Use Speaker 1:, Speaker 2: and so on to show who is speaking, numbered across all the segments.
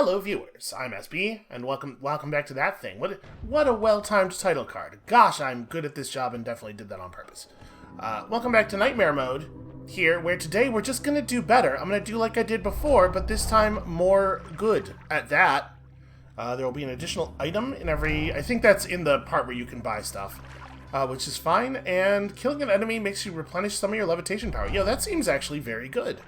Speaker 1: Hello viewers, I'm SB, and welcome back to That Thing. What a well-timed title card. Gosh, I'm good at this job and definitely did that on purpose. Welcome back to Nightmare Mode, here, where today we're just gonna do better. I'm gonna do like I did before, but this time more good at that. There will be an additional item in every... I think that's in the part where you can buy stuff, which is fine, and killing an enemy makes you replenish some of your levitation power. Yo, that seems actually very good.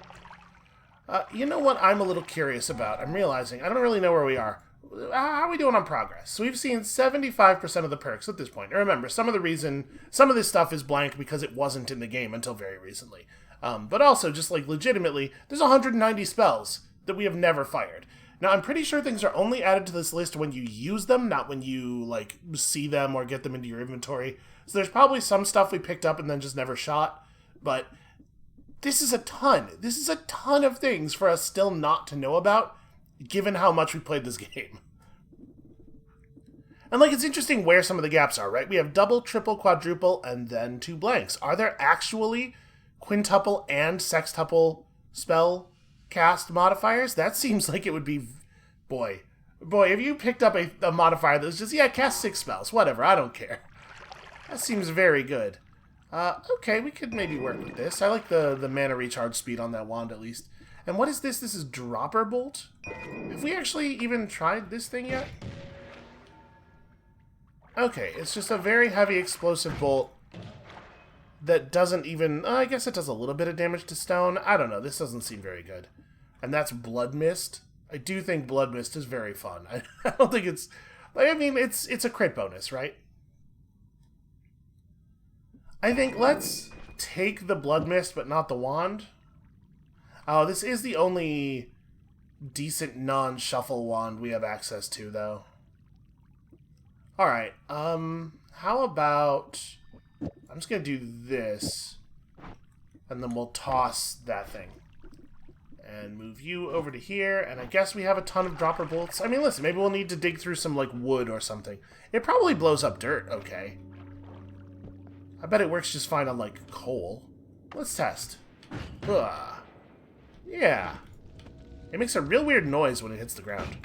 Speaker 1: You know what I'm a little curious about? I'm realizing I don't really know where we are. How are we doing on progress? So we've seen 75% of the perks at this point. Now remember, some of this stuff is blank because it wasn't in the game until very recently. But also, just like legitimately, there's 190 spells that we have never fired. Now, I'm pretty sure things are only added to this list when you use them, not when you, like, see them or get them into your inventory. So there's probably some stuff we picked up and then just never shot, but... This is a ton. This is a ton of things for us still not to know about, given how much we played this game. And, like, it's interesting where some of the gaps are, right? We have double, triple, quadruple, and then 2 blanks. Are there actually quintuple and sextuple spell cast modifiers? That seems like it would be... Boy, if you picked up a modifier that was just, yeah, cast 6 spells. Whatever, I don't care. That seems very good. Okay, we could maybe work with this. I like the mana recharge speed on that wand, at least. And what is this? This is Dropper Bolt? Have we actually even tried this thing yet? Okay, it's just a very heavy explosive bolt that doesn't even... I guess it does a little bit of damage to stone. I don't know, this doesn't seem very good. And that's Blood Mist. I do think Blood Mist is very fun. I don't think it's... I mean, it's a crit bonus, right? I think let's take the Blood Mist, but not the wand. Oh, this is the only decent non-shuffle wand we have access to, though. Alright, how about... I'm just gonna do this, and then we'll toss that thing. And move you over to here, and I guess we have a ton of dropper bolts. I mean, listen, maybe we'll need to dig through some, like, wood or something. It probably blows up dirt, okay. I bet it works just fine on, like, coal. Let's test. Ugh. Yeah. It makes a real weird noise when it hits the ground.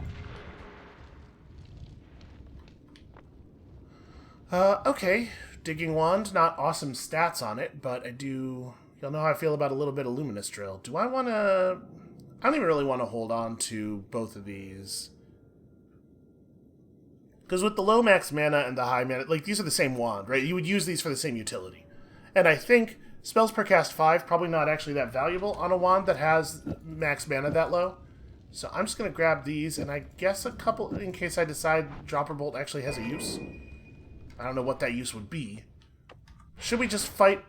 Speaker 1: Okay. Digging wand. Not awesome stats on it, but I do... You'll know how I feel about a little bit of luminous drill. Do I want to... I don't even really want to hold on to both of these. Because with the low max mana and the high mana, like, these are the same wand, right? You would use these for the same utility. And I think spells per cast 5, probably not actually that valuable on a wand that has max mana that low. So I'm just going to grab these, and I guess a couple, in case I decide Dropper Bolt actually has a use. I don't know what that use would be. Should we just fight?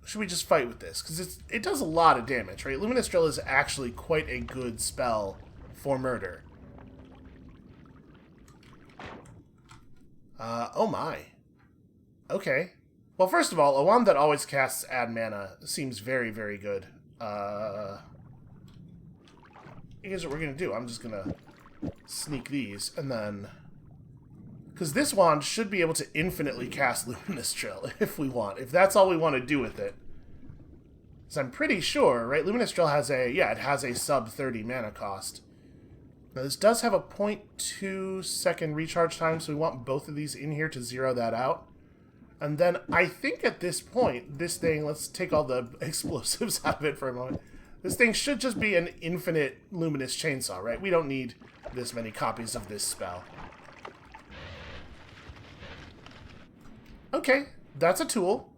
Speaker 1: Should we just fight with this? Because it does a lot of damage, right? Luminous Drill is actually quite a good spell for murder. Oh my. Okay. Well, first of all, a wand that always casts add mana seems very, very good. Here's what we're gonna do. I'm just gonna sneak these, and then... Because this wand should be able to infinitely cast Luminous Drill, if we want. If that's all we want to do with it. So I'm pretty sure, right? Luminous Drill has a... Yeah, it has a sub 30 mana cost. Now, this does have a 0.2 second recharge time, so we want both of these in here to zero that out. And then I think at this point, this thing, let's take all the explosives out of it for a moment. This thing should just be an infinite luminous chainsaw, right? We don't need this many copies of this spell. Okay, that's a tool.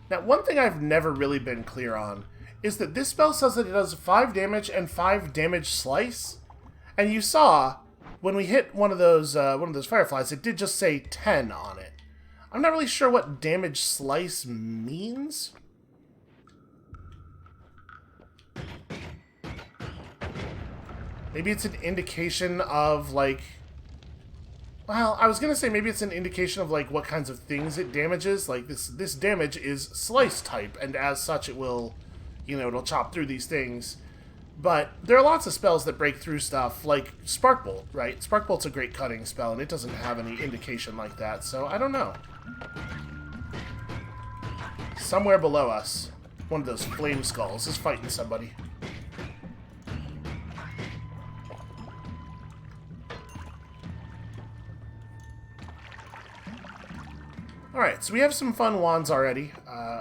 Speaker 1: Now, one thing I've never really been clear on is that this spell says that it does 5 damage and 5 damage slice. And you saw, when we hit one of those fireflies, it did just say 10 on it. I'm not really sure what damage slice means. Maybe it's an indication of, like... Well, I was going to say maybe it's an indication of, like, what kinds of things it damages. Like, this damage is slice type, and as such it will, you know, it'll chop through these things. But there are lots of spells that break through stuff, like Spark Bolt, right? Spark Bolt's a great cutting spell, and it doesn't have any indication like that, so I don't know. Somewhere below us, one of those flame skulls is fighting somebody. Alright, so we have some fun wands already.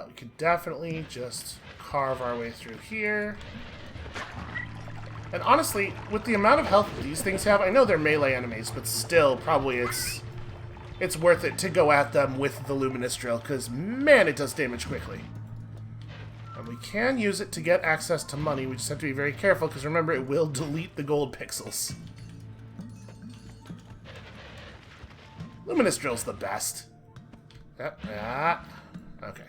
Speaker 1: We could definitely just carve our way through here. And honestly, with the amount of health these things have, I know they're melee enemies, but still, probably it's worth it to go at them with the Luminous Drill, because, man, it does damage quickly. And we can use it to get access to money. We just have to be very careful, because remember, it will delete the gold pixels. Luminous Drill's the best. Yep, yeah. Okay.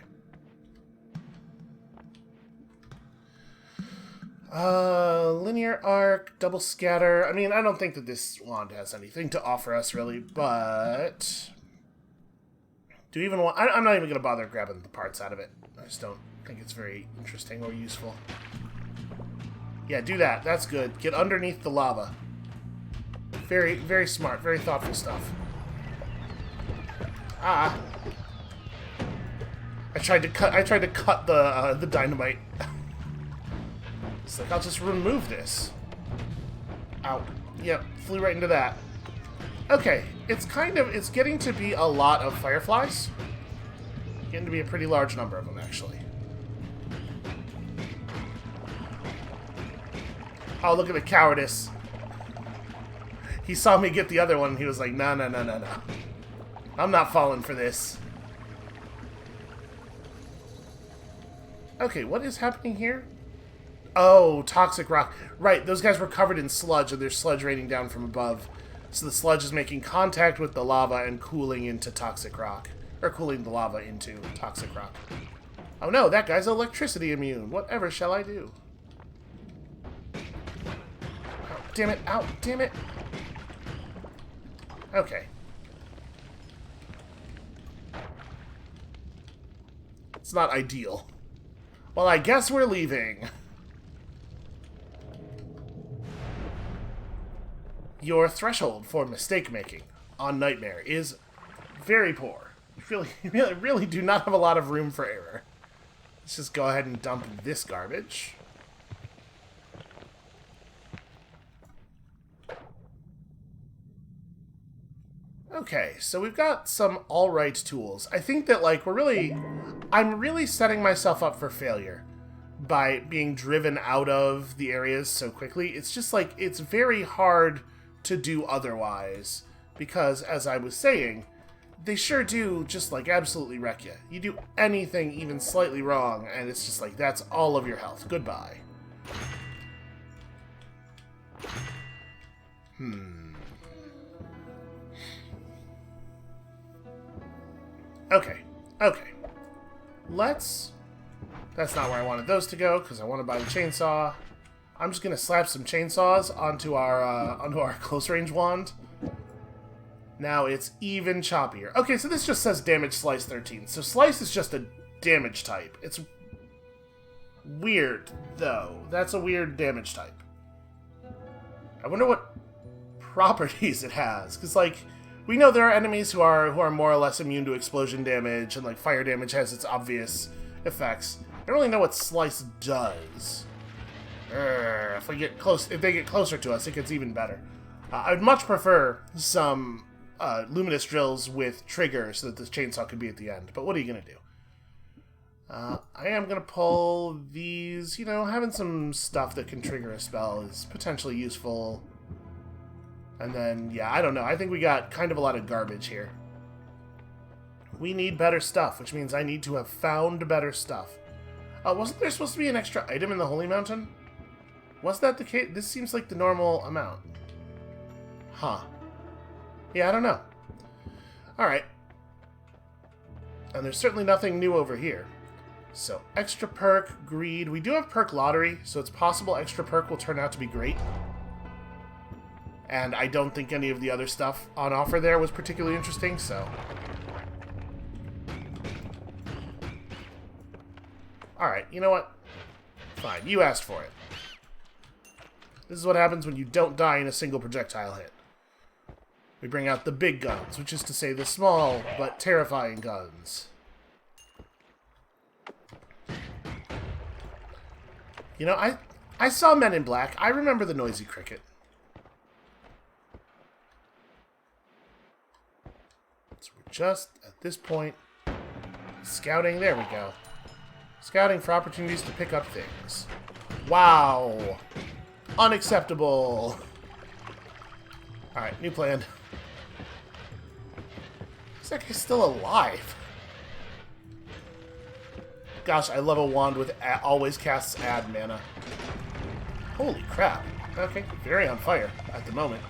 Speaker 1: Linear arc, double scatter. I mean, I don't think that this wand has anything to offer us, really, but... Do you even want... I'm not even going to bother grabbing the parts out of it. I just don't think it's very interesting or useful. Yeah, do that. That's good. Get underneath the lava. Very, very smart. Very thoughtful stuff. Ah. I tried to cut the dynamite. It's like, I'll just remove this. Ow. Yep, flew right into that. Okay, it's getting to be a lot of fireflies. Getting to be a pretty large number of them, actually. Oh, look at the cowardice. He saw me get the other one, and he was like, no, no, no, no, no. I'm not falling for this. Okay, what is happening here? Oh, toxic rock. Right, those guys were covered in sludge, and there's sludge raining down from above. So the sludge is making contact with the lava and cooling into toxic rock. Or cooling the lava into toxic rock. Oh no, that guy's electricity immune. Whatever shall I do? Oh, damn it. Ow, damn it. Okay. It's not ideal. Well, I guess we're leaving. Your threshold for mistake-making on Nightmare is very poor. You really do not have a lot of room for error. Let's just go ahead and dump this garbage. Okay, so we've got some alright tools. I think that, like, I'm really setting myself up for failure by being driven out of the areas so quickly. It's just, like, it's very hard to do otherwise, because, as I was saying, they sure do just, like, absolutely wreck you. You do anything even slightly wrong, and it's just like, that's all of your health. Goodbye. Okay. Okay. That's not where I wanted those to go, because I want to buy the chainsaw. I'm just going to slap some chainsaws onto our close range wand. Now it's even choppier. Okay, so this just says damage slice 13. So slice is just a damage type. It's weird, though. That's a weird damage type. I wonder what properties it has, because, like, we know there are enemies who are more or less immune to explosion damage, and, like, fire damage has its obvious effects. I don't really know what slice does. If they get closer to us, it gets even better. I'd much prefer some luminous drills with triggers so that this chainsaw could be at the end. But what are you gonna do? I am gonna pull these. You know, having some stuff that can trigger a spell is potentially useful. And then, yeah, I don't know. I think we got kind of a lot of garbage here. We need better stuff, which means I need to have found better stuff. Wasn't there supposed to be an extra item in the Holy Mountain? Was that the case? This seems like the normal amount. Huh. Yeah, I don't know. Alright. And there's certainly nothing new over here. So, extra perk, greed. We do have perk lottery, so it's possible extra perk will turn out to be great. And I don't think any of the other stuff on offer there was particularly interesting, so... Alright, you know what? Fine, you asked for it. This is what happens when you don't die in a single projectile hit. We bring out the big guns, which is to say the small but terrifying guns. You know, I saw Men in Black. I remember the noisy cricket. So we're just, at this point, scouting. There we go. Scouting for opportunities to pick up things. Wow. Unacceptable. Alright, new plan. Looks like he's still alive. Gosh, I love a wand with always casts add mana. Holy crap. Okay, very on fire at the moment.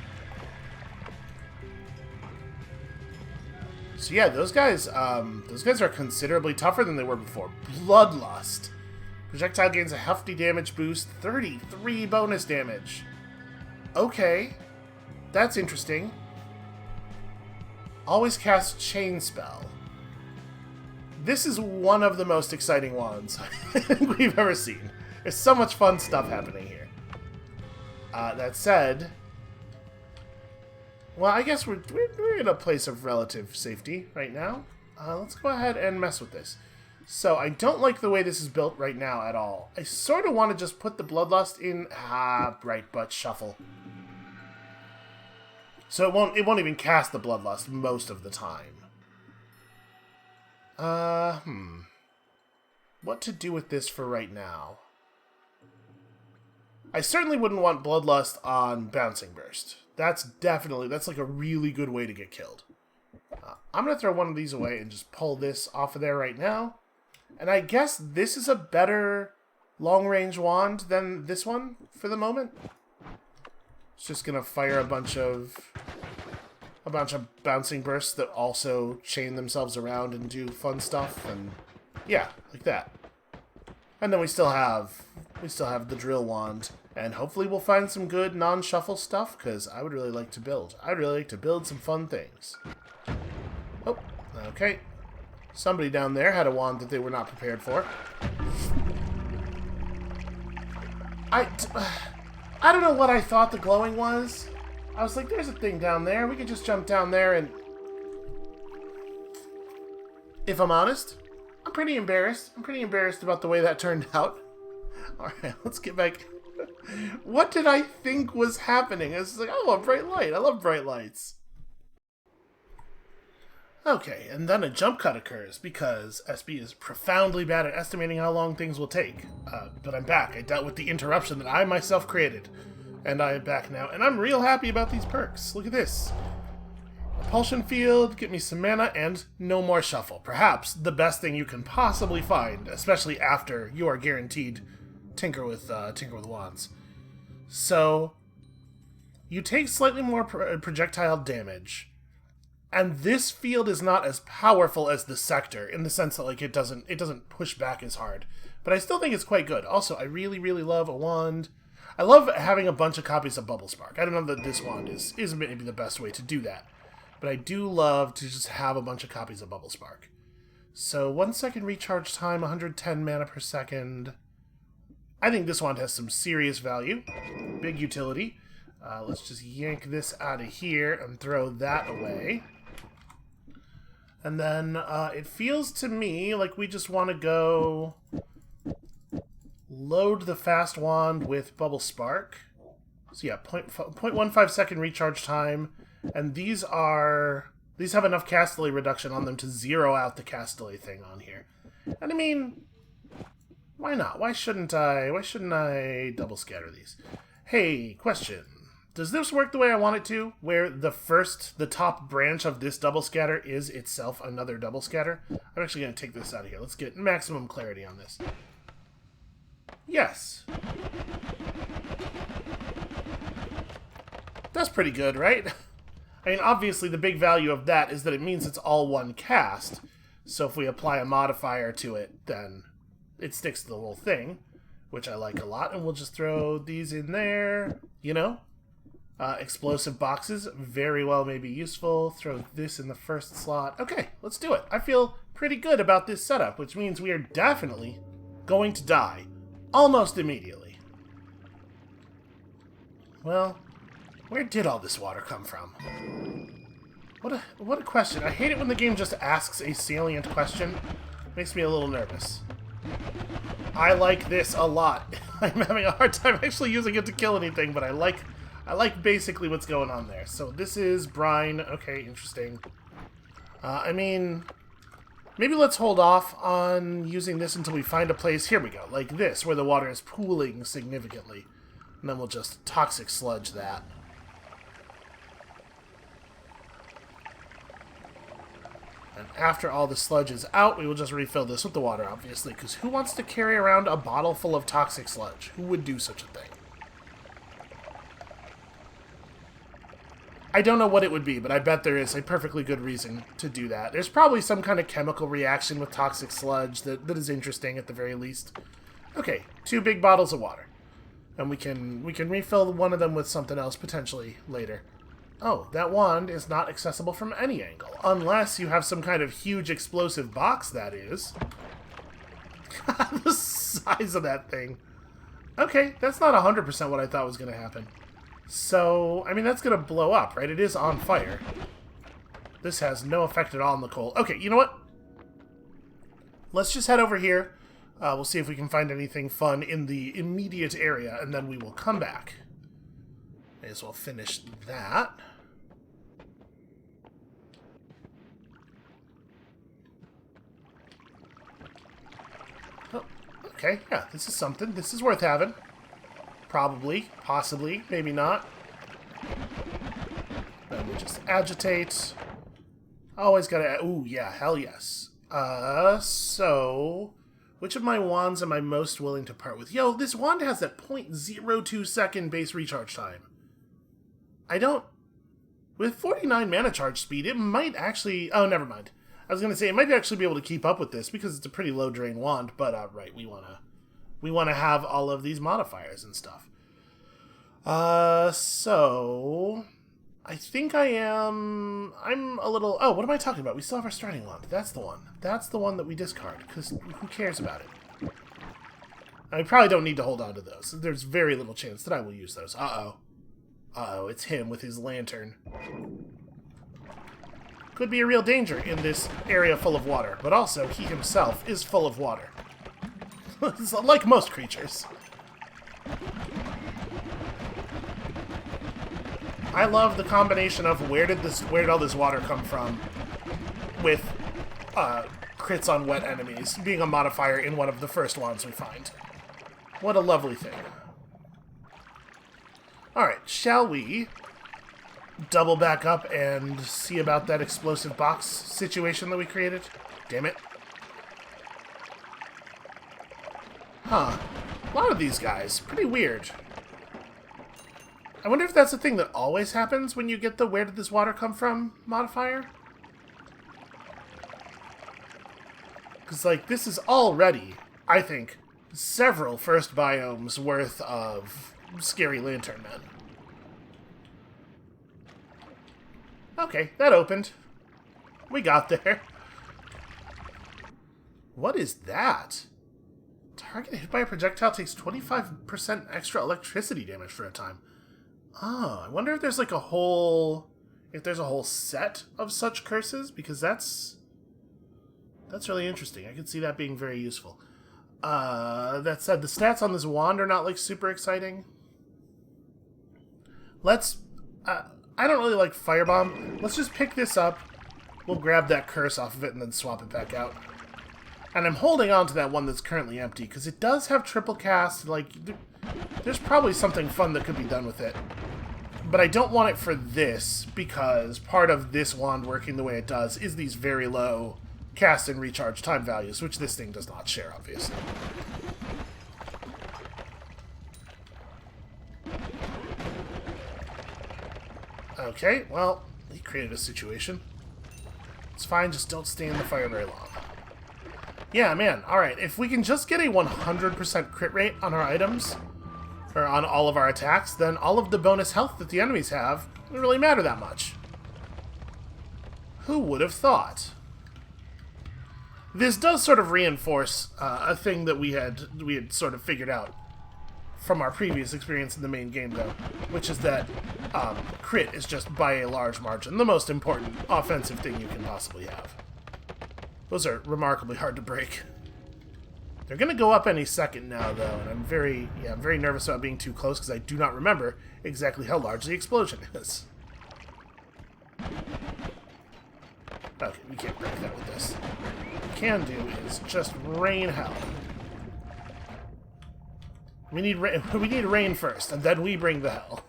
Speaker 1: So yeah, those guys are considerably tougher than they were before. Bloodlust. Projectile gains a hefty damage boost, 33 bonus damage. Okay, that's interesting. Always cast Chain Spell. This is one of the most exciting wands I think we've ever seen. There's so much fun stuff happening here. That said, well, I guess we're in a place of relative safety right now. Let's go ahead and mess with this. So, I don't like the way this is built right now at all. I sort of want to just put the Bloodlust in... right, but shuffle. So it won't even cast the Bloodlust most of the time. What to do with this for right now? I certainly wouldn't want Bloodlust on Bouncing Burst. That's like a really good way to get killed. I'm going to throw one of these away and just pull this off of there right now. And I guess this is a better long-range wand than this one for the moment. It's just going to fire a bunch of bouncing bursts that also chain themselves around and do fun stuff, and yeah, like that. And then we still have the drill wand, and hopefully we'll find some good non-shuffle stuff, because I would really like to build. I'd really like to build some fun things. Oh, okay. Somebody down there had a wand that they were not prepared for. I don't know what I thought the glowing was. I was like, there's a thing down there. We could just jump down there and... If I'm honest, I'm pretty embarrassed. I'm pretty embarrassed about the way that turned out. Alright, let's get back. What did I think was happening? I was like, oh, a bright light. I love bright lights. Okay, and then a jump cut occurs because SB is profoundly bad at estimating how long things will take. But I'm back. I dealt with the interruption that I myself created. And I am back now, and I'm real happy about these perks. Look at this. Repulsion Field, get me some mana, and no more shuffle. Perhaps the best thing you can possibly find, especially after you are guaranteed Tinker with Wands. So, you take slightly more projectile damage, and this field is not as powerful as the Sector, in the sense that like it doesn't push back as hard. But I still think it's quite good. Also, I really, really love a wand. I love having a bunch of copies of Bubble Spark. I don't know that this wand is maybe the best way to do that. But I do love to just have a bunch of copies of Bubble Spark. So 1 second recharge time, 110 mana per second. I think this wand has some serious value. Big utility. Let's just yank this out of here and throw that away. And then it feels to me like we just want to go... Load the fast wand with Bubble Spark. So yeah, 0.15 second recharge time. And these have enough cast delay reduction on them to zero out the cast delay thing on here. And I mean, why not? Why shouldn't I double scatter these? Hey, question. Does this work the way I want it to? Where the top branch of this double scatter is itself another double scatter? I'm actually going to take this out of here. Let's get maximum clarity on this. Yes. That's pretty good, right? I mean, obviously the big value of that is that it means it's all one cast. So if we apply a modifier to it, then it sticks to the whole thing, which I like a lot. And we'll just throw these in there, you know? Explosive boxes, very well may be useful. Throw this in the first slot. Okay, let's do it. I feel pretty good about this setup, which means we are definitely going to die. Almost immediately. well, where did all this water come from? What a question. I hate it when the game just asks a salient question. Makes me a little nervous. I like this a lot. I'm having a hard time actually using it to kill anything, but I like basically what's going on there. So this is brine. Okay, interesting. I mean, maybe let's hold off on using this until we find a place. Here we go, like this, where the water is pooling significantly. And then we'll just toxic sludge that. And after all the sludge is out, we will just refill this with the water, obviously, because who wants to carry around a bottle full of toxic sludge? Who would do such a thing? I don't know what it would be, but I bet there is a perfectly good reason to do that. There's probably some kind of chemical reaction with toxic sludge that is interesting at the very least. Okay, 2 big bottles of water. And we can refill one of them with something else potentially later. Oh, that wand is not accessible from any angle. Unless you have some kind of huge explosive box, that is. The size of that thing. Okay, that's not 100% what I thought was going to happen. So, I mean, that's going to blow up, right? It is on fire. This has no effect at all on the coal. Okay, you know what? Let's just head over here. We'll see if we can find anything fun in the immediate area, and then we will come back. May as well finish that. Oh, okay, yeah, this is something. This is worth having. Probably, possibly, maybe not. Then we just agitate. Always gotta... Ooh, yeah, hell yes. So... Which of my wands am I most willing to part with? Yo, this wand has that 0.02 second base recharge time. I don't... With 49 mana charge speed, it might actually... Oh, never mind. I was going to say, it might actually be able to keep up with this, because it's a pretty low drain wand, but, right, we want to have all of these modifiers and stuff. So... I think I'm a little... Oh, what am I talking about? We still have our starting wand. That's the one. That's the one that we discard, because who cares about it? I probably don't need to hold on to those. There's very little chance that I will use those. Uh-oh. Uh-oh, it's him with his lantern. Could be a real danger in this area full of water, but also he himself is full of water. Like most creatures. I love the combination of where did all this water come from with crits on wet enemies being a modifier in one of the first wands we find. What a lovely thing. Alright, shall we double back up and see about that explosive box situation that we created? Damn it. Huh. A lot of these guys. Pretty weird. I wonder if that's a thing that always happens when you get the where did this water come from modifier? Because, like, this is already, I think, several first biomes worth of scary lantern men. Okay, that opened. We got there. What is that? Target hit by a projectile takes 25% extra electricity damage for a time. Oh, I wonder if there's like a whole... If there's a whole set of such curses, because that's really interesting. I could see that being very useful. That said, the stats on this wand are not like super exciting. Let's... I don't really like Firebomb. Let's just pick this up. We'll grab that curse off of it and then swap it back out. And I'm holding on to that one that's currently empty, because it does have triple cast. Like, there's probably something fun that could be done with it. But I don't want it for this, because part of this wand working the way it does is these very low cast and recharge time values, which this thing does not share, obviously. Okay, well, he created a situation. It's fine, just don't stay in the fire very long. Yeah, man, alright, if we can just get a 100% crit rate on our items, or on all of our attacks, then all of the bonus health that the enemies have doesn't really matter that much. Who would have thought? This does sort of reinforce a thing that we had sort of figured out from our previous experience in the main game, though, which is that crit is just by a large margin the most important offensive thing you can possibly have. Those are remarkably hard to break. They're going to go up any second now, though, and I'm very nervous about being too close because I do not remember exactly how large the explosion is. Okay, we can't break that with this. What we can do is just rain hell. We need rain first, and then we bring the hell.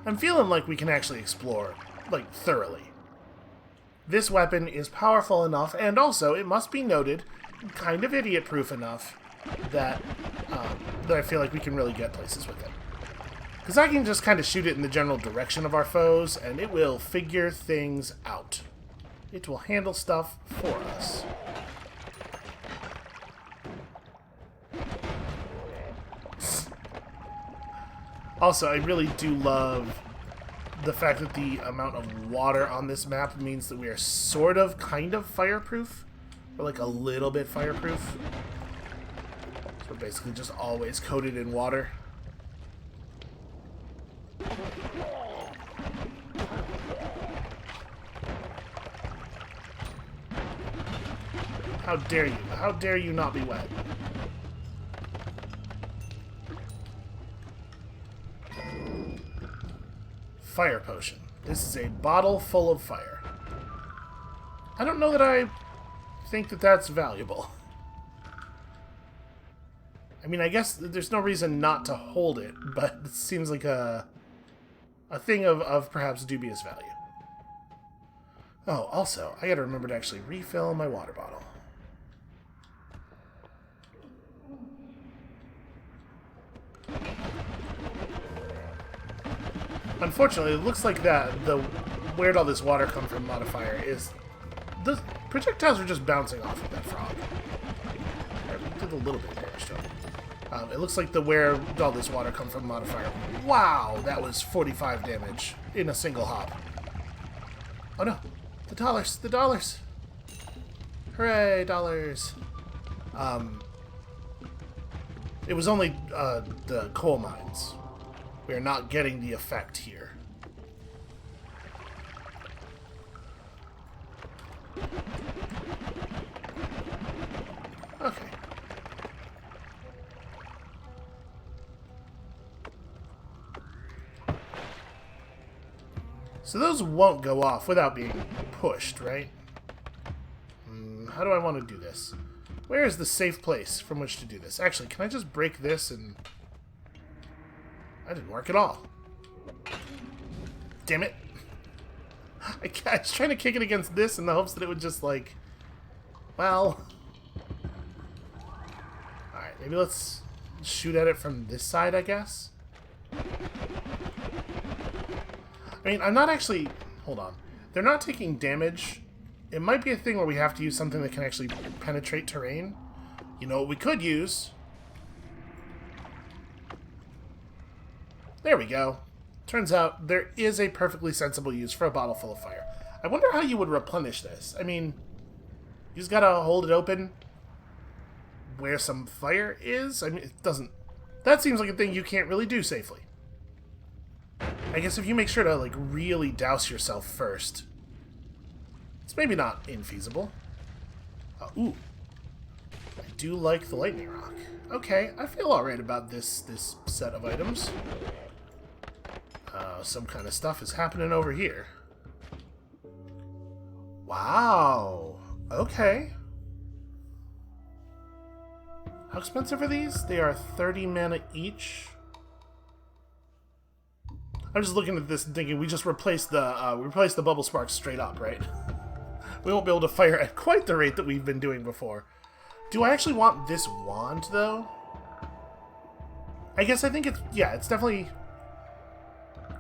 Speaker 1: I'm feeling like we can actually explore, like, thoroughly. This weapon is powerful enough, and also, it must be noted, kind of idiot-proof enough that I feel like we can really get places with it. Because I can just kind of shoot it in the general direction of our foes, and it will figure things out. It will handle stuff for us. Also, I really do love the fact that the amount of water on this map means that we are sort of, kind of fireproof. Or like a little bit fireproof. So we're basically just always coated in water. How dare you? How dare you not be wet? Fire potion. This is a bottle full of fire. I don't know that I think that that's valuable. I mean, I guess there's no reason not to hold it, but it seems like a thing of perhaps dubious value. Oh, also, I gotta remember to actually refill my water bottle. Unfortunately, it looks like that the where'd all this water come from modifier is the projectiles are just bouncing off of that frog. Right, we did a little bit of damage to him. It looks like the where'd all this water come from modifier. Wow, that was 45 damage in a single hop. Oh no, the dollars, the dollars! Hooray, dollars! It was only the coal mines. We are not getting the effect here. Okay. So those won't go off without being pushed, right? How do I want to do this? Where is the safe place from which to do this? Actually, can I just break this and... That didn't work at all. Damn it. I was trying to kick it against this in the hopes that it would just, like... Well... Alright, maybe let's shoot at it from this side, I guess? I mean, I'm not actually... Hold on. They're not taking damage. It might be a thing where we have to use something that can actually penetrate terrain. You know what we could use? There we go. Turns out there is a perfectly sensible use for a bottle full of fire. I wonder how you would replenish this. I mean, you just gotta hold it open where some fire is? I mean, it doesn't... That seems like a thing you can't really do safely. I guess if you make sure to, like, really douse yourself first, it's maybe not infeasible. Ooh. I do like the lightning rock. Okay, I feel alright about this set of items. Some kind of stuff is happening over here. Wow. Okay. How expensive are these? They are 30 mana each. I'm just looking at this and thinking we just replaced the bubble sparks straight up, right? We won't be able to fire at quite the rate that we've been doing before. Do I actually want this wand, though? I guess I think it's... Yeah, it's definitely...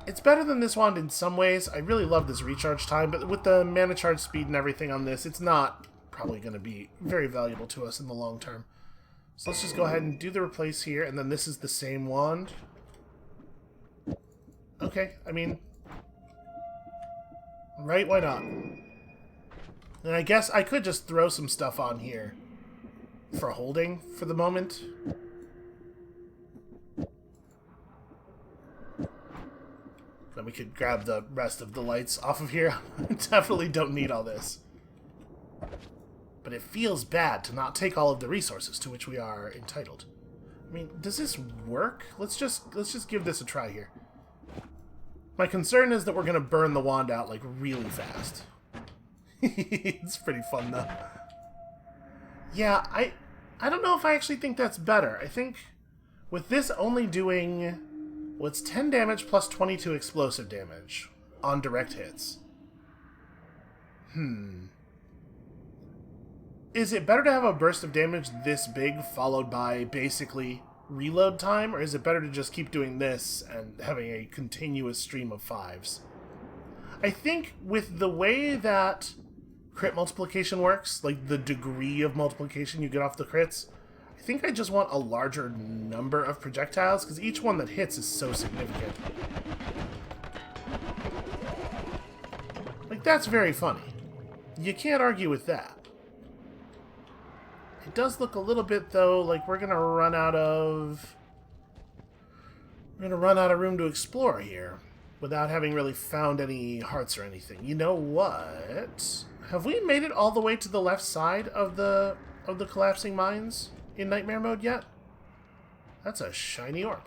Speaker 1: It's better than this wand in some ways. I really love this recharge time, but with the mana charge speed and everything on this, it's not probably going to be very valuable to us in the long term. So let's just go ahead and do the replace here, and then this is the same wand. Okay, I mean... Right, why not? And I guess I could just throw some stuff on here for holding for the moment. Then we could grab the rest of the lights off of here. Definitely don't need all this. But it feels bad to not take all of the resources to which we are entitled. I mean, does this work? Let's just give this a try here. My concern is that we're gonna burn the wand out like really fast. It's pretty fun though. Yeah, I don't know if I actually think that's better. I think with this only doing, well, it's 10 damage plus 22 explosive damage on direct hits. Is it better to have a burst of damage this big followed by basically reload time, or is it better to just keep doing this and having a continuous stream of 5s? I think with the way that crit multiplication works, like the degree of multiplication you get off the crits, I think I just want a larger number of projectiles, because each one that hits is so significant. Like, that's very funny. You can't argue with that. It does look a little bit, though, like we're gonna run out of room to explore here without having really found any hearts or anything. You know what? Have we made it all the way to the left side of the collapsing mines in nightmare mode yet? That's a shiny orb.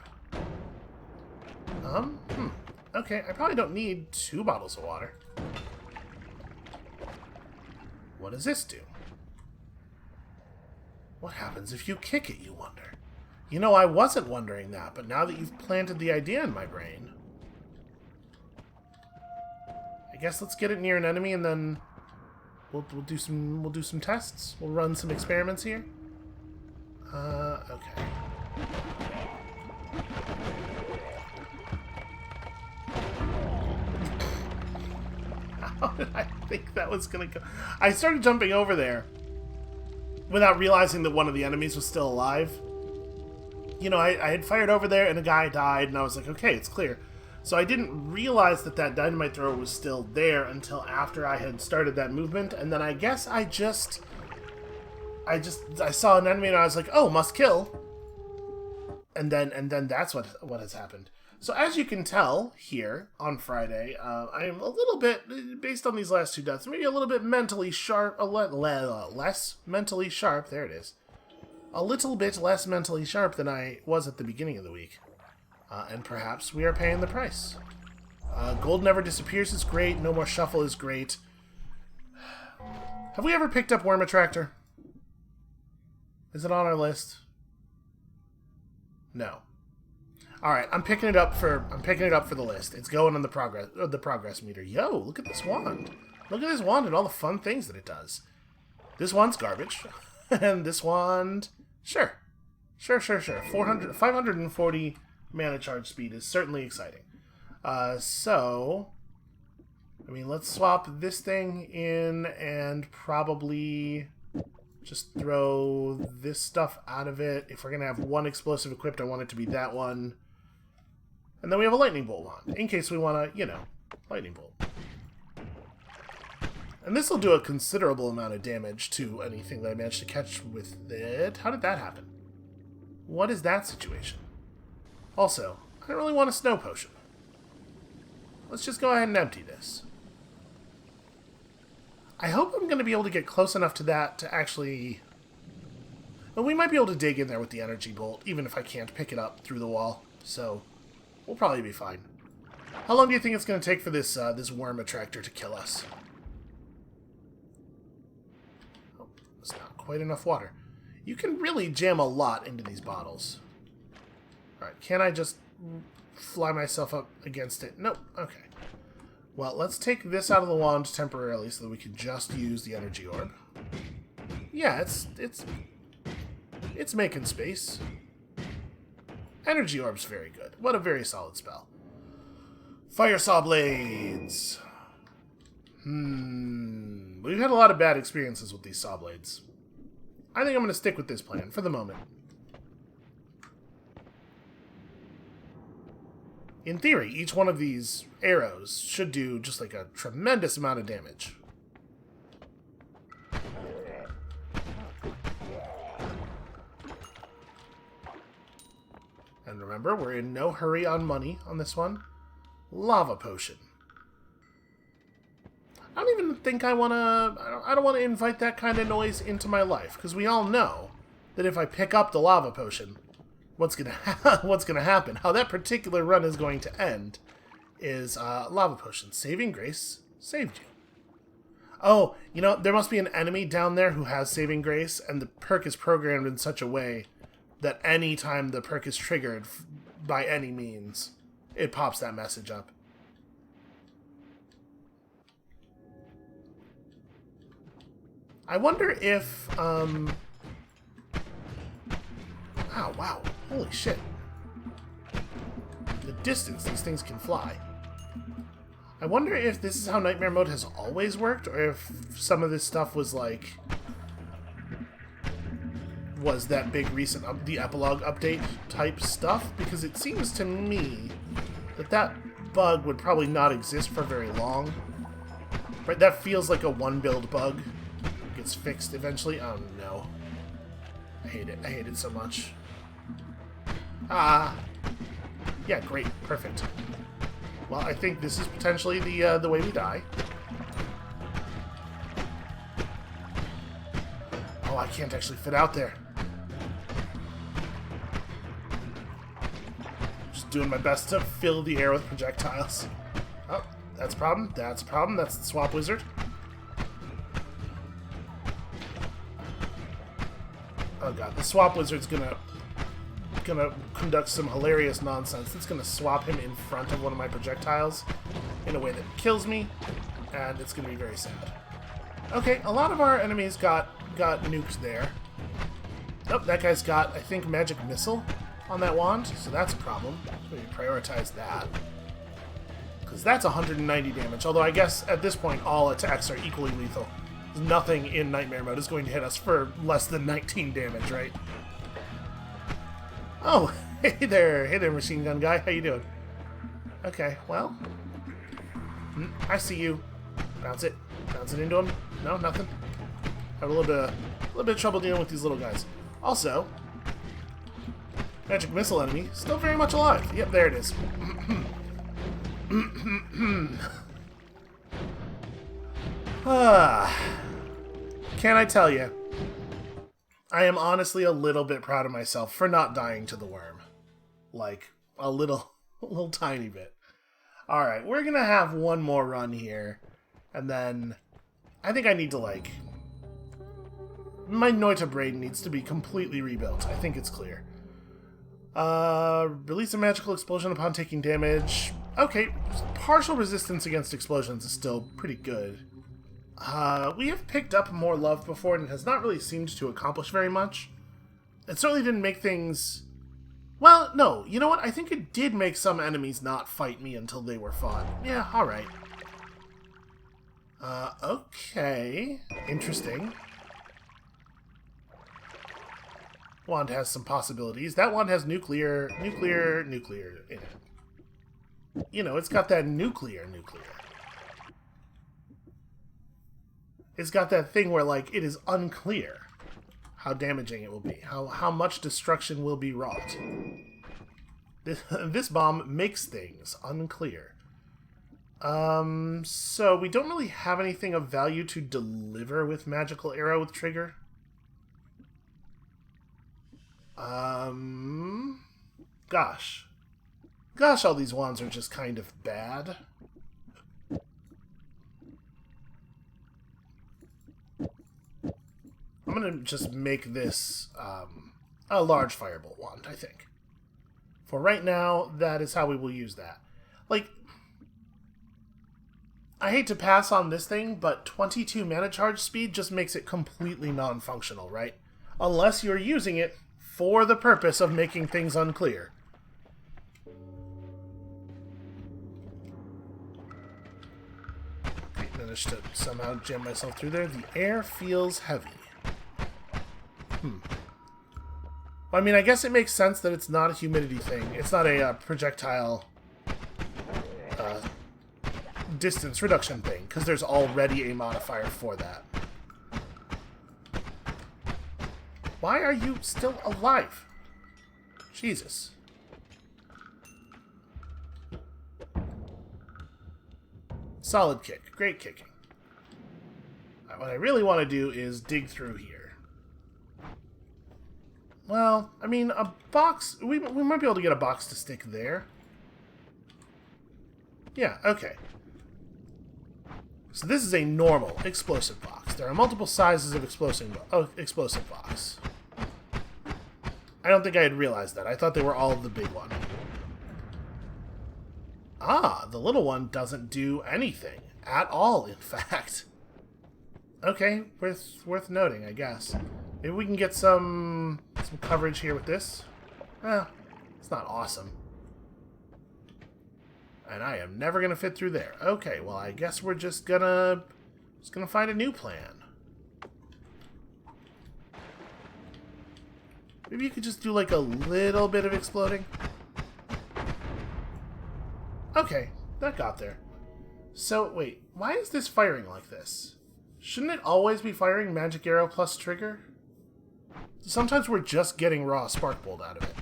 Speaker 1: Okay, I probably don't need 2 bottles of water. What does this do? What happens if you kick it, you wonder? You know, I wasn't wondering that, but now that you've planted the idea in my brain, I guess let's get it near an enemy and then we'll do some tests. We'll run some experiments here. Okay. How did I think that was gonna go? I started jumping over there without realizing that one of the enemies was still alive. You know, I had fired over there and a guy died, and I was like, okay, it's clear. So I didn't realize that that dynamite thrower was still there until after I had started that movement, and then I guess I saw an enemy and I was like, oh, must kill. And then that's what has happened. So as you can tell here on Friday, I am a little bit, based on these last 2 deaths, maybe a little bit mentally sharp, less mentally sharp, there it is. A little bit less mentally sharp than I was at the beginning of the week. And perhaps we are paying the price. Gold never disappears is great, no more shuffle is great. Have we ever picked up Worm Attractor? Is it on our list? No. All right, I'm picking it up for the list. It's going on the progress meter. Yo, look at this wand. Look at this wand and all the fun things that it does. This wand's garbage, and this wand, sure. 540 mana charge speed is certainly exciting. So, I mean, let's swap this thing in and probably just throw this stuff out of it. If we're gonna have one explosive equipped, I want it to be that one. And then we have a lightning bolt wand, in case we want to, you know, lightning bolt. And this will do a considerable amount of damage to anything that I managed to catch with it. How did that happen? What is that situation? Also, I don't really want a snow potion. Let's just go ahead and empty this. I hope I'm going to be able to get close enough to that to actually... Well, we might be able to dig in there with the energy bolt, even if I can't pick it up through the wall. So, we'll probably be fine. How long do you think it's going to take for this this worm attractor to kill us? Oh, that's not quite enough water. You can really jam a lot into these bottles. Alright, can I just fly myself up against it? Nope. Okay. Well, let's take this out of the wand temporarily so that we can just use the energy orb. Yeah, it's making space. Energy orb's very good. What a very solid spell. Fire saw blades. We've had a lot of bad experiences with these saw blades. I think I'm going to stick with this plan for the moment. In theory, each one of these arrows should do just like a tremendous amount of damage. remember. We're in no hurry on money on this one. Lava potion. I don't even think I want to... I don't want to invite that kind of noise into my life, because we all know that if I pick up the lava potion, what's gonna happen, how that particular run is going to end, is lava potion. Saving grace saved you. Oh, you know, there must be an enemy down there who has saving grace, and the perk is programmed in such a way that any time the perk is triggered by any means, it pops that message up. I wonder if, oh, wow. Holy shit. The distance these things can fly. I wonder if this is how Nightmare Mode has always worked, or if some of this stuff was like... was that big recent, the epilogue update type stuff? Because it seems to me that that bug would probably not exist for very long. Right, that feels like a one-build bug. It gets fixed eventually. Oh no. I hate it. I hate it so much. Ah. Yeah, great. Perfect. Well, I think this is potentially the way we die. Oh, I can't actually fit out there. Just doing my best to fill the air with projectiles. Oh, that's a problem. That's a problem. That's the swap wizard. Oh god, the swap wizard's gonna conduct some hilarious nonsense. It's gonna swap him in front of one of my projectiles in a way that kills me, and it's gonna be very sad. Okay, a lot of our enemies got nuked there. Oh, that guy's got, I think, magic missile on that wand, so that's a problem. So we prioritize that. Because that's 190 damage, although I guess at this point all attacks are equally lethal. Nothing in Nightmare Mode is going to hit us for less than 19 damage, right? Oh, hey there, machine gun guy. How you doing? Okay, well, I see you. Bounce it into him. No, nothing. Have a little bit of trouble dealing with these little guys. Also, magic missile enemy still very much alive. Yep, there it is. Can I tell you? I am honestly a little bit proud of myself for not dying to the worm. Like, a little tiny bit. Alright, we're gonna have one more run here. And then, I think I need to, like... my Noita brain needs to be completely rebuilt. I think it's clear. Release a magical explosion upon taking damage. Okay, partial resistance against explosions is still pretty good. We have picked up more love before, and it has not really seemed to accomplish very much. It certainly didn't make things... well, no, you know what? I think it did make some enemies not fight me until they were fought. Yeah, alright. Okay. Interesting. Wand has some possibilities. That wand has nuclear in it. You know, it's got that nuclear. It's got that thing where, like, it is unclear how damaging it will be, how much destruction will be wrought. This bomb makes things unclear. So we don't really have anything of value to deliver with magical arrow with trigger. Gosh, all these wands are just kind of bad. I'm gonna just make this a large firebolt wand, I think. For right now, that is how we will use that. Like, I hate to pass on this thing, but 22 mana charge speed just makes it completely non-functional, right? Unless you're using it for the purpose of making things unclear. Okay, managed to somehow jam myself through there. The air feels heavy. Well, I mean, I guess it makes sense that it's not a humidity thing. It's not a projectile distance reduction thing, because there's already a modifier for that. Why are you still alive? Jesus. Solid kick. Great kicking. What I really want to do is dig through here. Well, I mean, a box... We might be able to get a box to stick there. Yeah, okay. So this is a normal explosive box. There are multiple sizes of explosive box. I don't think I had realized that. I thought they were all the big one. Ah, the little one doesn't do anything. At all, in fact. Okay, worth noting, I guess. Maybe we can get some coverage here with this. It's not awesome. And I am never gonna fit through there. Okay, well, I guess we're just gonna find a new plan. Maybe you could just do like a little bit of exploding. Okay, that got there. So, wait, why is this firing like this? Shouldn't it always be firing magic arrow plus trigger? Sometimes we're just getting raw spark bolt out of it.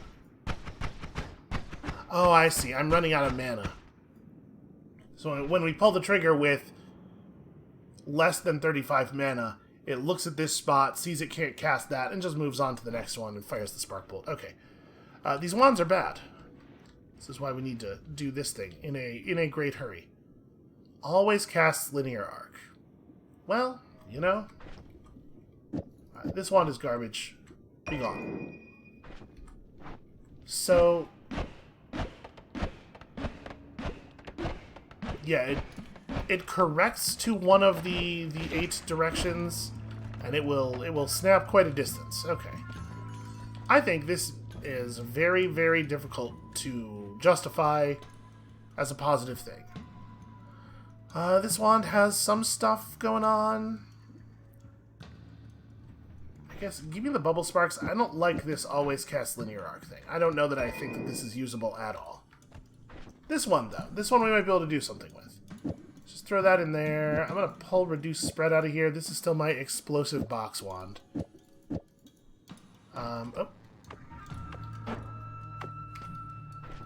Speaker 1: Oh, I see. I'm running out of mana. So when we pull the trigger with less than 35 mana, it looks at this spot, sees it can't cast that, and just moves on to the next one and fires the spark bolt. Okay. These wands are bad. This is why we need to do this thing in a great hurry. Always casts linear arc. Well, you know, this wand is garbage. Be gone. So, yeah, it corrects to one of the 8 directions, and it will snap quite a distance. Okay. I think this is very, very difficult to justify as a positive thing. This wand has some stuff going on. I guess, give me the bubble sparks. I don't like this always cast linear arc thing. I don't know that I think that this is usable at all. This one, though. This one we might be able to do something with. Just throw that in there. I'm going to pull reduce spread out of here. This is still my explosive box wand. Oh.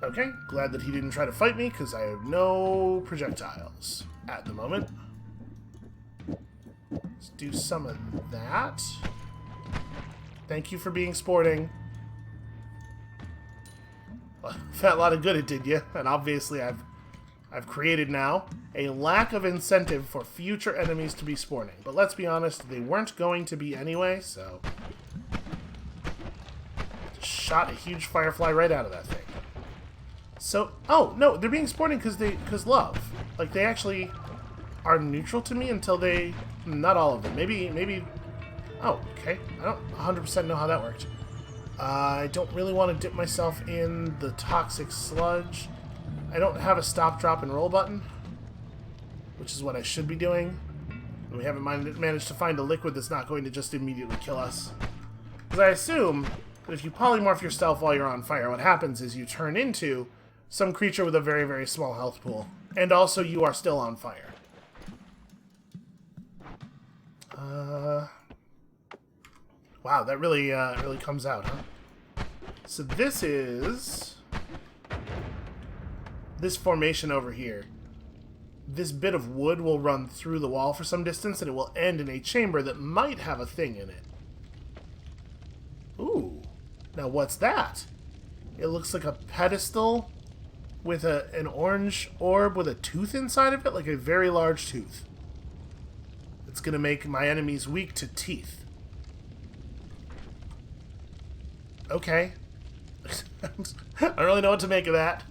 Speaker 1: Okay, glad that he didn't try to fight me, because I have no projectiles at the moment. Let's do some of that. Thank you for being sporting. Well, felt a lot of good it did you, and obviously I've created now a lack of incentive for future enemies to be spawning. But let's be honest, they weren't going to be anyway, so... Just shot a huge firefly right out of that thing. So, oh, no, they're being sporting because love. Like, they actually are neutral to me until they... Not all of them. Maybe... Oh, okay. I don't 100% know how that worked. I don't really want to dip myself in the toxic sludge. I don't have a stop, drop, and roll button, which is what I should be doing. And we haven't managed to find a liquid that's not going to just immediately kill us. Because I assume that if you polymorph yourself while you're on fire, what happens is you turn into some creature with a very, very small health pool. And also you are still on fire. Wow, that really comes out, huh? So this is... this formation over here. This bit of wood will run through the wall for some distance, and it will end in a chamber that might have a thing in it. Ooh. Now what's that? It looks like a pedestal with an orange orb with a tooth inside of it, like a very large tooth. It's going to make my enemies weak to teeth. Okay. I don't really know what to make of that.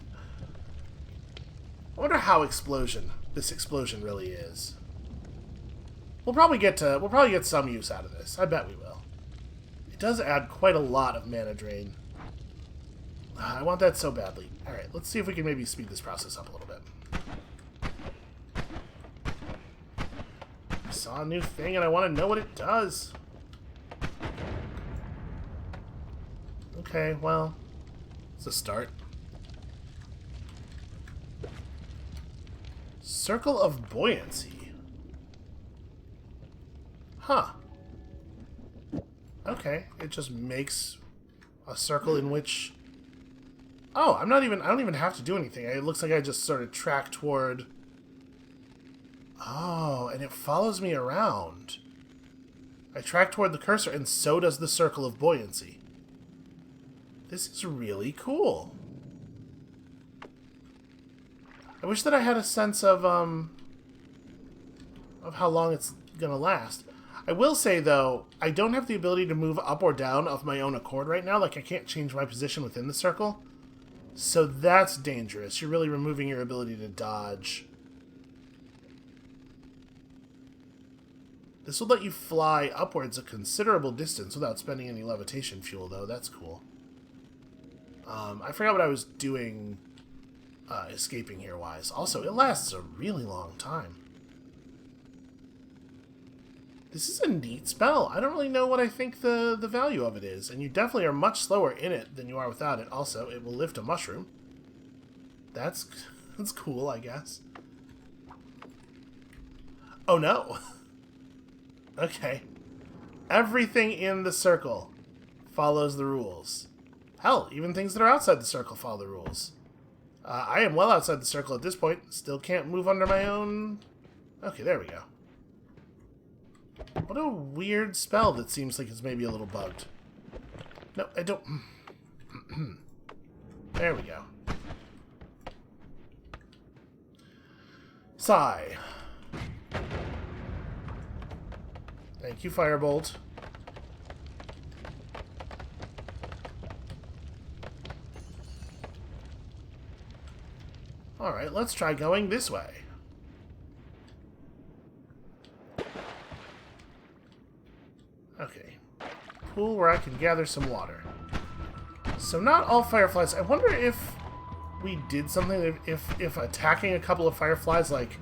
Speaker 1: I wonder how this explosion really is. We'll probably get some use out of this. I bet we will. It does add quite a lot of mana drain. I want that so badly. Alright, let's see if we can maybe speed this process up a little bit. I saw a new thing and I want to know what it does. Okay, well, it's a start. Circle of buoyancy. Huh. Okay, it just makes a circle in which... Oh, I don't even have to do anything. It looks like I just sort of track toward Oh, and it follows me around. I track toward the cursor, and so does the circle of buoyancy. This is really cool. I wish that I had a sense of how long it's gonna last. I will say, though, I don't have the ability to move up or down of my own accord right now. Like, I can't change my position within the circle. So that's dangerous. You're really removing your ability to dodge. This will let you fly upwards a considerable distance without spending any levitation fuel, though. That's cool. I forgot what I was doing escaping here-wise. Also, it lasts a really long time. This is a neat spell. I don't really know what I think the value of it is, and you definitely are much slower in it than you are without it. Also, it will lift a mushroom. That's cool, I guess. Oh no! Okay. Everything in the circle follows the rules. Hell, even things that are outside the circle follow the rules. I am well outside the circle at this point. Still can't move under my own... Okay, there we go. What a weird spell that seems like it's maybe a little bugged. No, I don't... There we go. Sigh. Thank you, Firebolt. Alright, let's try going this way. Okay. Pool where I can gather some water. So not all fireflies. I wonder if we did something, if attacking a couple of fireflies, like,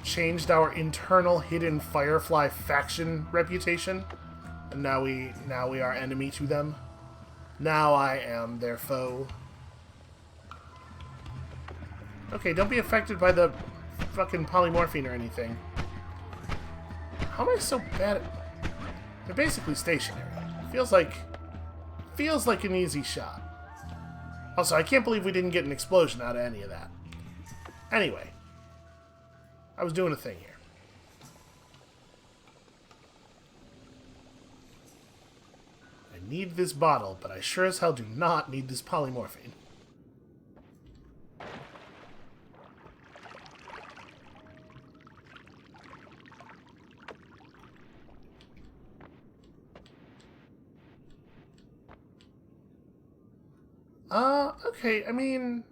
Speaker 1: changed our internal hidden firefly faction reputation. And now we are enemy to them. Now I am their foe. Okay, don't be affected by the fucking polymorphine or anything. How am I so bad at... They're basically stationary. Feels like an easy shot. Also, I can't believe we didn't get an explosion out of any of that. Anyway. I was doing a thing here. I need this bottle, but I sure as hell do not need this polymorphine. Okay, I mean...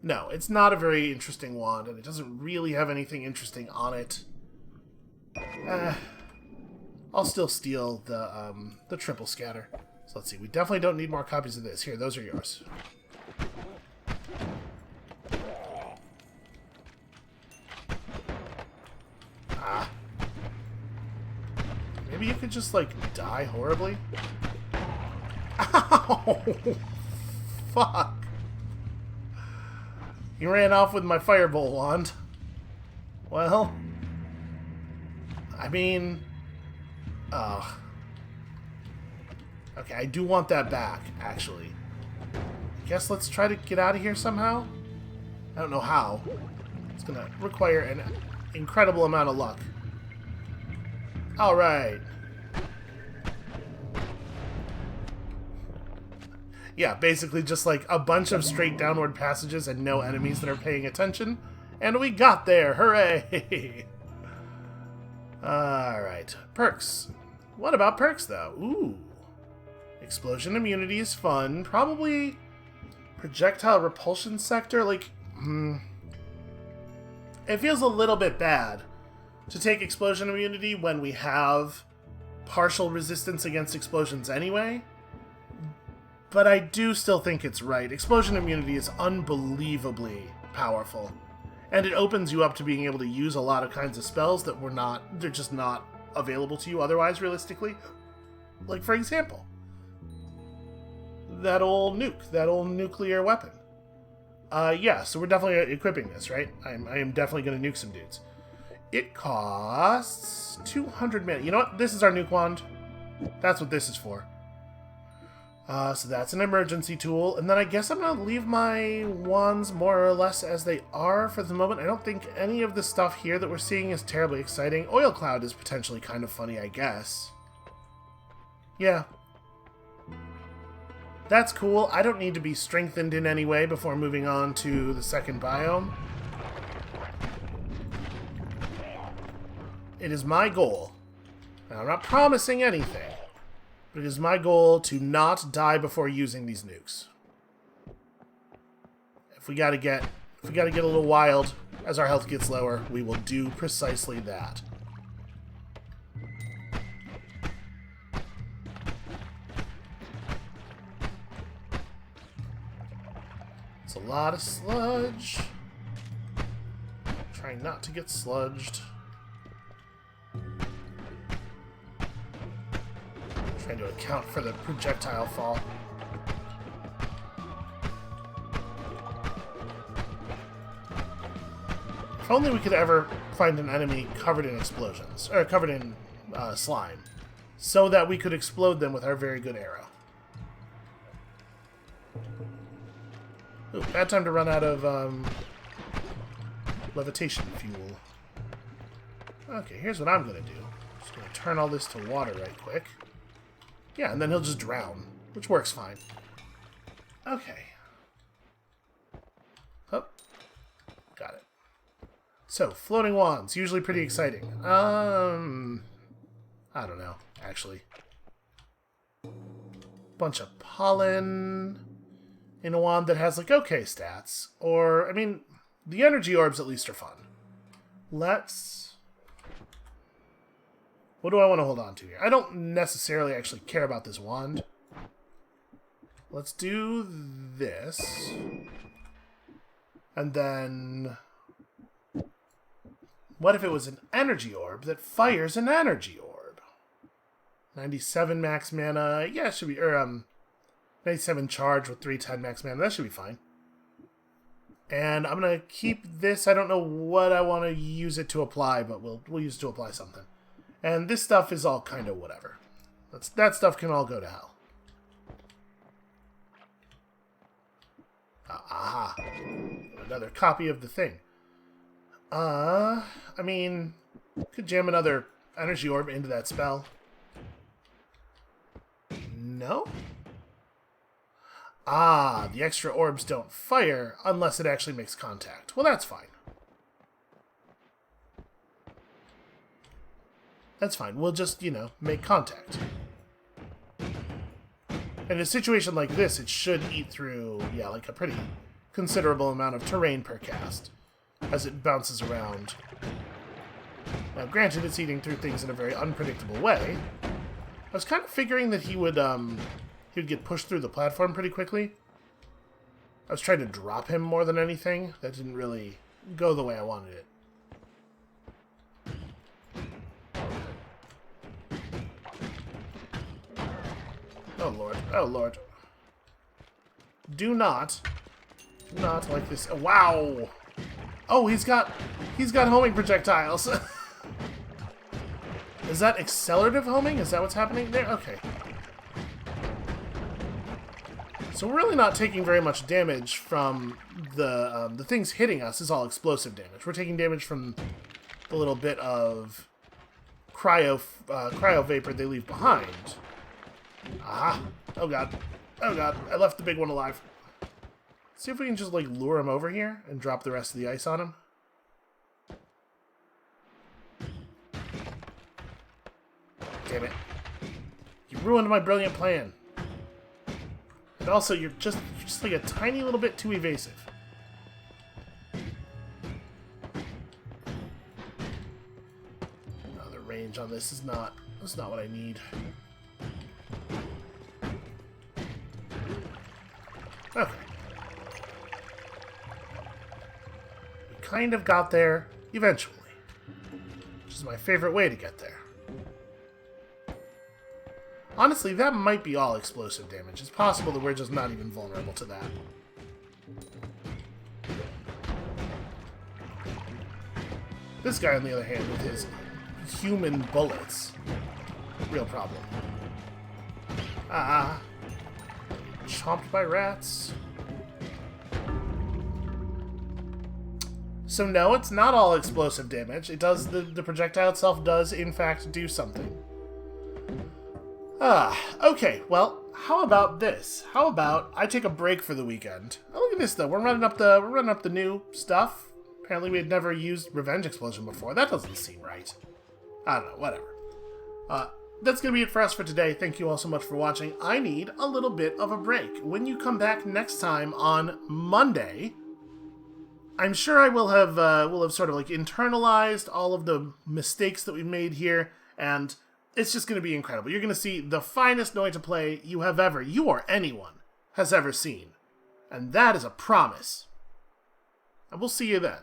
Speaker 1: No, it's not a very interesting wand, and it doesn't really have anything interesting on it. I'll still steal the triple scatter. So let's see, we definitely don't need more copies of this. Here, those are yours. Ah. Maybe you could just, like, die horribly? Ow! Fuck! He ran off with my firebolt wand. Well... I mean... Ugh. Okay, I do want that back, actually. I guess let's try to get out of here somehow? I don't know how. It's gonna require an incredible amount of luck. Alright. Yeah, basically just like a bunch of straight downward passages and no enemies that are paying attention. And we got there! Hooray! Alright. Perks. What about perks, though? Ooh. Explosion immunity is fun. Probably projectile repulsion sector. Like, it feels a little bit bad to take explosion immunity when we have partial resistance against explosions anyway. But I do still think it's right. Explosion immunity is unbelievably powerful. And it opens you up to being able to use a lot of kinds of spells that they're just not available to you otherwise, realistically. Like, for example, that old nuke, that old nuclear weapon. Yeah, so we're definitely equipping this, right? I am definitely going to nuke some dudes. It costs 200 mana. You know what? This is our nuke wand. That's what this is for. So that's an emergency tool. And then I guess I'm going to leave my wands more or less as they are for the moment. I don't think any of the stuff here that we're seeing is terribly exciting. Oil Cloud is potentially kind of funny, I guess. Yeah. That's cool. I don't need to be strengthened in any way before moving on to the second biome. It is my goal. Now, I'm not promising anything, but it is my goal to not die before using these nukes. If we gotta get a little wild as our health gets lower, we will do precisely that. It's a lot of sludge. Trying not to get sludged. Trying to account for the projectile fall. If only we could ever find an enemy covered in explosions, or covered in slime, so that we could explode them with our very good arrow. Ooh, bad time to run out of levitation fuel. Okay, here's what I'm gonna do. Just gonna turn all this to water right quick. Yeah, and then he'll just drown, which works fine. Okay. Oh, got it. So, floating wands, usually pretty exciting. I don't know, actually. Bunch of pollen in a wand that has, like, okay stats. Or, I mean, the energy orbs at least are fun. Let's... What do I want to hold on to here? I don't necessarily actually care about this wand. Let's do this. And then... What if it was an energy orb that fires an energy orb? 97 max mana. Yeah, it should be... 97 charge with 310 max mana. That should be fine. And I'm going to keep this. I don't know what I want to use it to apply, but we'll use it to apply something. And this stuff is all kind of whatever. That stuff can all go to hell. Aha. Another copy of the thing. I mean, could jam another energy orb into that spell. No? Ah, the extra orbs don't fire unless it actually makes contact. Well, that's fine. That's fine. We'll just, make contact. In a situation like this, it should eat through, like a pretty considerable amount of terrain per cast as it bounces around. Now, granted, it's eating through things in a very unpredictable way. I was kind of figuring that he would get pushed through the platform pretty quickly. I was trying to drop him more than anything. That didn't really go the way I wanted it. Oh lord, oh lord. Do not like this. Oh, wow! Oh, he's got homing projectiles. Is that accelerative homing? Is that what's happening there? Okay. So we're really not taking very much damage from the things hitting us. Is all explosive damage. We're taking damage from the little bit of cryo vapor they leave behind. Aha! Oh god. Oh god. I left the big one alive. See if we can just, lure him over here and drop the rest of the ice on him. Damn it. You ruined my brilliant plan. And also, you're just like a tiny little bit too evasive. Oh, the range on this is not what I need. Okay. We kind of got there eventually, which is my favorite way to get there. Honestly, that might be all explosive damage. It's possible that we're just not even vulnerable to that. This guy, on the other hand, with his human bullets, real problem. Ah. chomped by rats. So no, it's not all explosive damage. It does, the projectile itself does, in fact, do something. Okay, well, how about this? How about I take a break for the weekend? Oh, look at this, though. We're running up the new stuff. Apparently we had never used Revenge Explosion before. That doesn't seem right. I don't know, whatever. That's going to be it for us for today. Thank you all so much for watching. I need a little bit of a break. When you come back next time on Monday, I'm sure I will have sort of like internalized all of the mistakes that we've made here, and it's just going to be incredible. You're going to see the finest Noita play you or anyone has ever seen. And that is a promise. And we'll see you then.